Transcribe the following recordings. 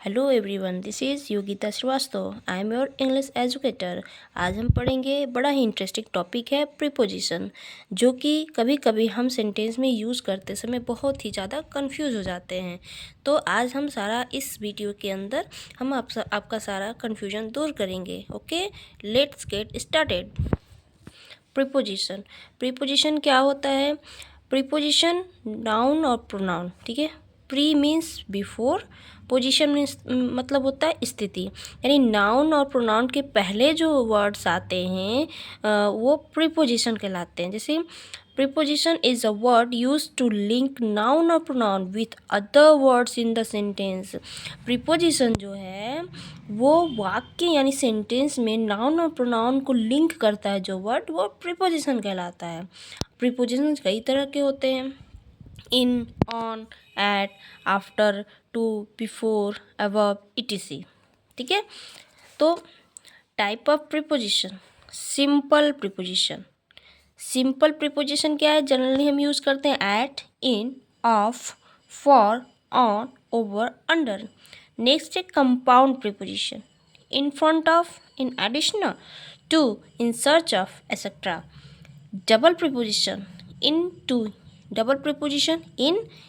Hello everyone, this is Yogita Srivastava. I am your English educator. आज हम पढ़ेंगे, बड़ा ही इंटरेस्टिंग टॉपिक है प्रीपोजिशन, जो कि कभी कभी हम सेंटेंस में यूज़ करते समय बहुत ही ज़्यादा कंफ्यूज हो जाते हैं। तो आज हम सारा इस वीडियो के अंदर हम आपका सारा कन्फ्यूजन दूर करेंगे। Okay, let's get started. Preposition. Preposition क्या होता है? प्रीपोजिशन नाउन और प्रोनाउन, ठीक है। Pre means before, position means मतलब होता है स्थिति, यानी नाउन और प्रोनाउन के पहले जो वर्ड्स आते हैं वो प्रीपोजिशन कहलाते हैं। जैसे preposition is a word use to link noun और pronoun with other words in the sentence. Preposition जो है वो वाक्य यानी सेंटेंस में नाउन और प्रोनाउन को लिंक करता है, जो वर्ड वो प्रीपोजिशन कहलाता है। प्रीपोजिशन कई तरह के होते हैं: in, on, at, after, to, before, above, etc। ठीक है। तो type of preposition: simple preposition. Simple preposition क्या है? जनरली हम यूज़ करते हैं at, in, of, for, on, over, under. Next है compound preposition: in front of, in additional, to, in search of, etcetera. Double preposition: into. Double preposition: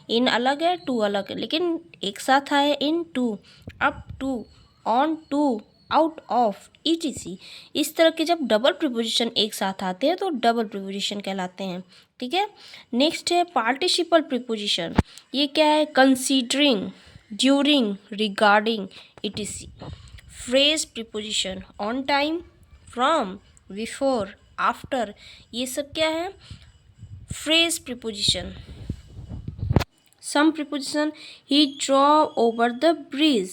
in अलग है, to अलग है, लेकिन एक साथ आए into, up to, on to, out of, etc। इस तरह के जब डबल प्रीपोजिशन एक साथ आते हैं तो डबल प्रीपोजिशन कहलाते हैं। ठीक है। नेक्स्ट है पार्टिसिपल प्रीपोजिशन। ये क्या है? Considering, during, regarding, etc। Phrase preposition: on time, from, before, after, ये सब क्या है? Phrase preposition. Some preposition: he draw over the bridge.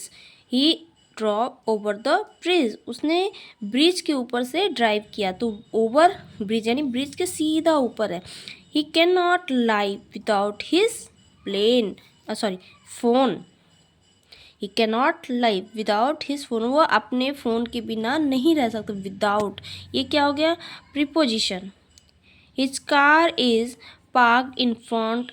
He draw over the bridge, उसने ब्रिज के ऊपर से ड्राइव किया, तो ओवर ब्रिज यानी ब्रिज के सीधा ऊपर है। He can not live without his plane phone. He can not live without his phone, वो अपने फ़ोन के बिना नहीं रह सकते। विदाउट, ये क्या हो गया? Preposition. His car is parked in front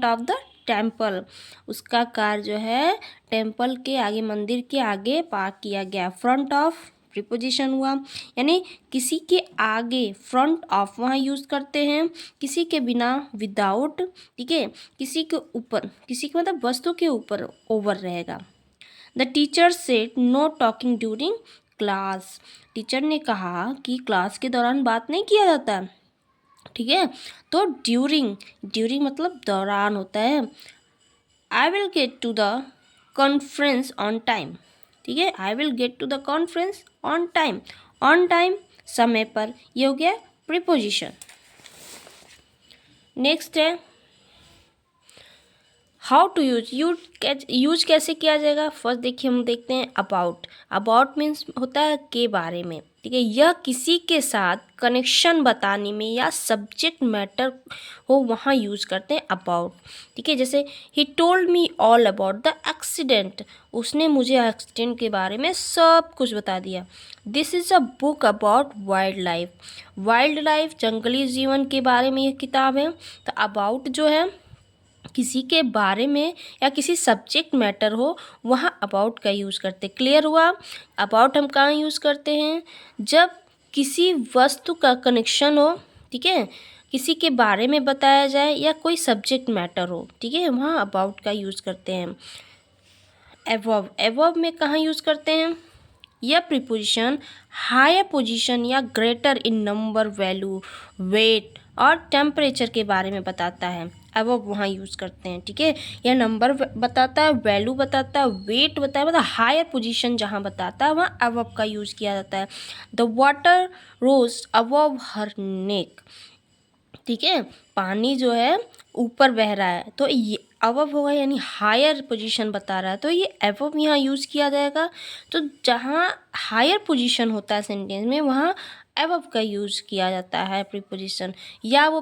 of the temple. उसका कार जो है टेम्पल के आगे, मंदिर के आगे पार्क किया गया। फ्रंट ऑफ प्रीपोजिशन हुआ, यानी किसी के आगे, फ्रंट ऑफ वहाँ यूज़ करते हैं, किसी के बिना विदाउट, ठीक है। किसी के ऊपर, किसी के मतलब वस्तु के ऊपर ओवर रहेगा। The teacher said know talking during class. Teacher ने कहा कि क्लास के दौरान बात नहीं किया जाता, ठीक है। तो ड्यूरिंग, ड्यूरिंग मतलब दौरान होता है। I will get to the conference on time, ठीक है। I will get to the conference on time, on time, समय पर, ये हो गया प्रीपोजिशन। नेक्स्ट है हाउ टू यूज कैसे किया जाएगा? फर्स्ट देखिए, हम देखते हैं अबाउट। अबाउट मीन्स होता है के बारे में, ठीक है। यह किसी के साथ कनेक्शन बताने में या सब्जेक्ट मैटर हो वहाँ यूज करते हैं अबाउट, ठीक है। जैसे he told me all about the accident, उसने मुझे एक्सीडेंट के बारे में सब कुछ बता दिया। This is a book about wild life. Wild life, जंगली जीवन के बारे में ये किताब है। तो अबाउट जो है किसी के बारे में या किसी सब्जेक्ट मैटर हो वहाँ अबाउट का यूज़ करते। क्लियर हुआ? अबाउट हम कहाँ यूज़ करते हैं? जब किसी वस्तु का कनेक्शन हो, ठीक है, किसी के बारे में बताया जाए या कोई सब्जेक्ट मैटर हो, ठीक है, वहाँ अबाउट का यूज़ करते हैं। एवव, एवव में कहाँ यूज़ करते हैं? यह प्रीपोजिशन हायर पोजीशन या greater in number, value, weight और टेम्परेचर के बारे में बताता है। अब वो वहाँ यूज़ करते हैं, ठीक है। यह नंबर बताता है, वैल्यू बताता है, वेट बताता है, मतलब हायर पोजीशन जहाँ बताता है वहाँ अबव का यूज़ किया जाता है। The water rose above her neck, ठीक है। पानी जो है ऊपर बह रहा है, तो ये अबव होगा, यानी हायर पोजीशन बता रहा है, तो ये अबव यहाँ यूज़ किया जाएगा। तो जहाँ हायर पोजीशन होता है सेंटेंस में वहाँ अबव का यूज़ किया जाता है प्रीपोजिशन। या वो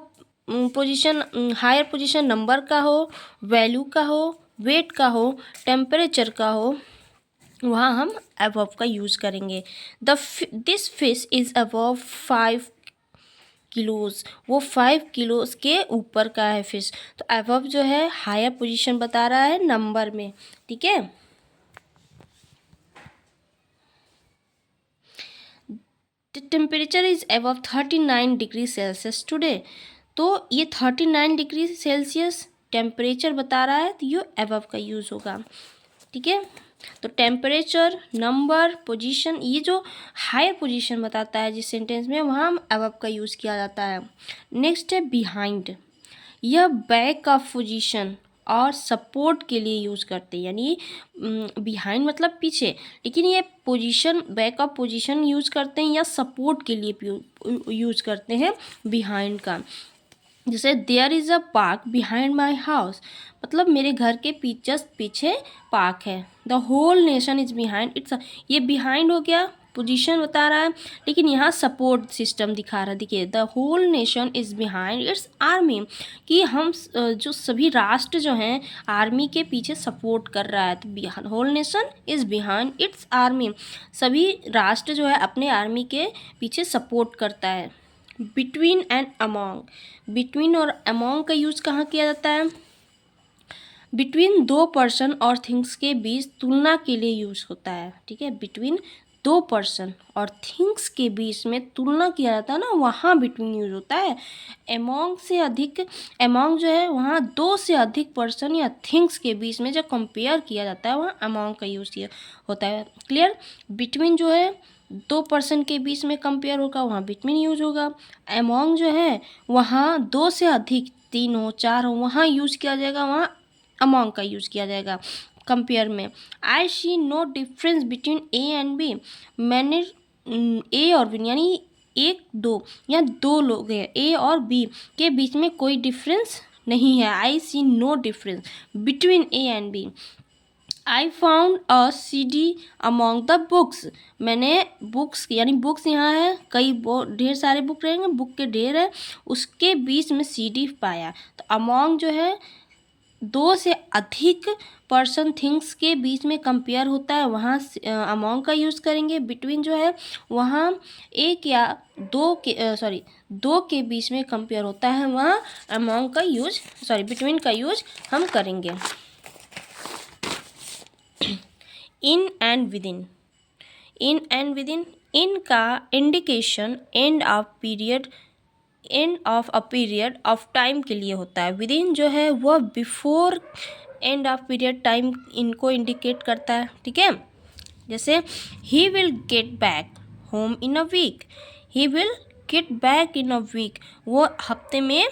पोजीशन, हायर पोजीशन नंबर का हो, वैल्यू का हो, वेट का हो, टेम्परेचर का हो, वहाँ हम अबव का यूज़ करेंगे। This fish is above 5 kilos, वो 5 किलोज के ऊपर का है फिश। तो अबव जो है हायर पोजीशन बता रहा है नंबर में, ठीक है। The temperature is above 39 degree Celsius today. तो ये 39 डिग्री सेल्सियस टेम्परेचर बता रहा है, तो ये अबव का यूज़ होगा, ठीक है। तो टेम्परेचर, नंबर, पोजीशन, ये जो हायर पोजीशन बताता है जिस सेंटेंस में, वहाँ अबव का यूज़ किया जाता है। नेक्स्ट है बिहाइंड। यह बैक ऑफ पोजीशन और सपोर्ट के लिए यूज़ करते हैं, यानी बिहाइंड मतलब पीछे, लेकिन ये position, back of position use करते हैं या सपोर्ट के लिए यूज़ करते हैं बिहाइंड का। जैसे there is a park behind my house, मतलब मेरे घर के जस्ट पीछे पार्क है। The whole nation is behind its, ये बिहाइंड हो गया, पोजीशन बता रहा है, लेकिन यहाँ सपोर्ट सिस्टम दिखा रहा है। देखिए the whole nation is behind its army, कि हम जो सभी राष्ट्र जो हैं आर्मी के पीछे सपोर्ट कर रहा है। तो whole nation is behind its army, सभी राष्ट्र जो है अपने आर्मी के पीछे सपोर्ट करता है। बिटवीन एंड अमोंग, बिटवीन और अमोंग का यूज़ कहाँ किया जाता है? बिटवीन दो पर्सन और थिंग्स के बीच तुलना के लिए यूज़ होता है, ठीक है। बिटवीन दो पर्सन और थिंग्स के बीच में तुलना किया जाता है ना, वहाँ बिटवीन यूज होता है। अमोंग से अधिक, अमोंग जो है वहाँ दो से अधिक पर्सन या थिंग्स के बीच में जब कंपेयर किया जाता है वहाँ अमोंग का यूज़ किया होता है। क्लियर? बिटवीन जो है दो पर्सन के बीच में कंपेयर होगा, वहाँ बिटवीन यूज होगा। अमोंग जो है वहाँ दो से अधिक, तीन हो, चार हो, वहाँ यूज किया जाएगा, वहाँ अमोंग का यूज़ किया जाएगा कंपेयर में। I see no difference between A and B, मैंने ए और बी यानी एक दो या दो लोग हैं, ए और बी के बीच में कोई डिफरेंस नहीं है। I see no difference between A and B. I found a CD among the books, मैंने बुक्स यानी बुक्स यहाँ है, कई ढेर सारे बुक रहेंगे, बुक के ढेर है, उसके बीच में CD पाया। तो अमॉन्ग जो है दो से अधिक पर्सन थिंग्स के बीच में कंपेयर होता है, वहाँ अमॉन्ग का यूज़ करेंगे। बिटवीन जो है वहाँ एक या दो के दो के बीच में कंपेयर होता है, वहाँ अमॉन्ग का यूज बिटवीन का यूज हम करेंगे। In and within, in and within, in का indication end of period, end of a period of time के लिए होता है। विदिन जो है वह before end of period time इनको इंडिकेट करता है, ठीक है। जैसे he will get back home in a week, he will get back in a week, वो हफ्ते में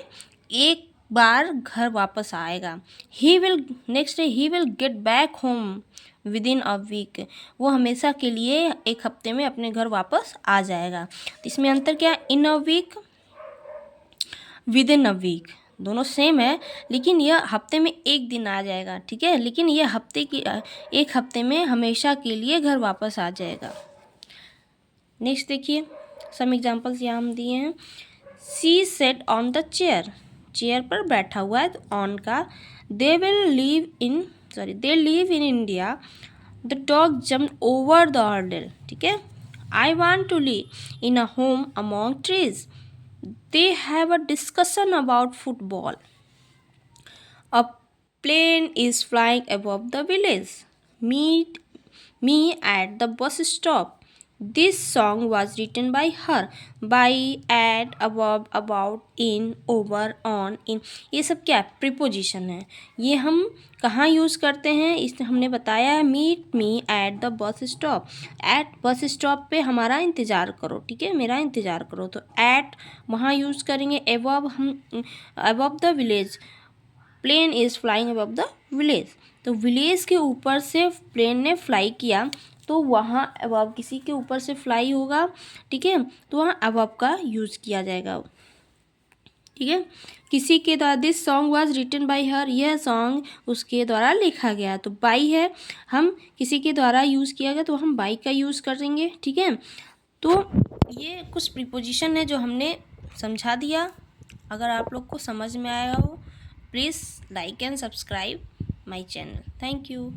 एक बार घर वापस आएगा। ही विल, नेक्स्ट है he will get back home within a week, वो हमेशा के लिए एक हफ्ते में अपने घर वापस आ जाएगा। तो इसमें अंतर क्या है? In a week, within a week, दोनों सेम है, लेकिन यह हफ्ते में एक दिन आ जाएगा, ठीक है, लेकिन यह हफ्ते की एक हफ्ते में हमेशा के लिए घर वापस आ जाएगा। नेक्स्ट देखिए सम एग्जांपल्स यहाँ हम दिए हैं। She sat on the chair, chair पर बैठा हुआ है, तो ऑन का। They live in India, the dog jump over the hurdle, ठीक है। I want to live in a home among trees, they have a discussion about football. A plane is flying above the village. Meet me at the bus stop. This song was written by her. By, at, above, about, in, over, on, in, ये सब क्या preposition है, ये हम कहाँ use करते हैं? इस हमने बताया है meet me at the bus stop, at bus stop पे हमारा इंतज़ार करो, ठीक है, मेरा इंतज़ार करो, तो एट वहाँ यूज़ करेंगे। एबव, हम above the village, plane is flying above the village, तो विलेज के ऊपर से प्लेन ने फ्लाई किया, तो वहाँ अबव किसी के ऊपर से फ्लाई होगा, ठीक है, तो वहाँ अबव का यूज़ किया जाएगा, ठीक है। किसी के द्वारा, this song was written by her, यह सॉन्ग उसके द्वारा लिखा गया, तो बाई है, हम किसी के द्वारा यूज़ किया गया तो हम बाई का यूज़ करेंगे, ठीक है। तो ये कुछ प्रीपोजिशन है जो हमने समझा दिया। अगर आप लोग को समझ में आया हो, please like and subscribe my channel. Thank you.